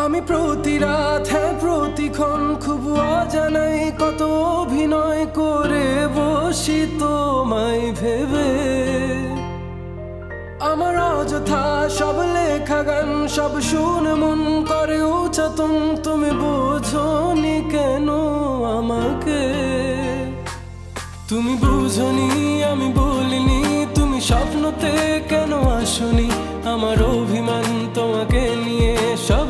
আমি প্রতি রাত প্রতিক্ষণ খুব অজানাই কত অভিনয় করে বসি তোমায় ভেবে। আমার অযথা সব লেখা গান সব শুনে মন করে উচ্চতম, তুমি বোঝনি কেন আমাকে? তুমি বুঝনি আমি বলিনি, তুমি স্বপ্নতে কেন আসনি? আমার অভিমান তোমাকে নিয়ে সব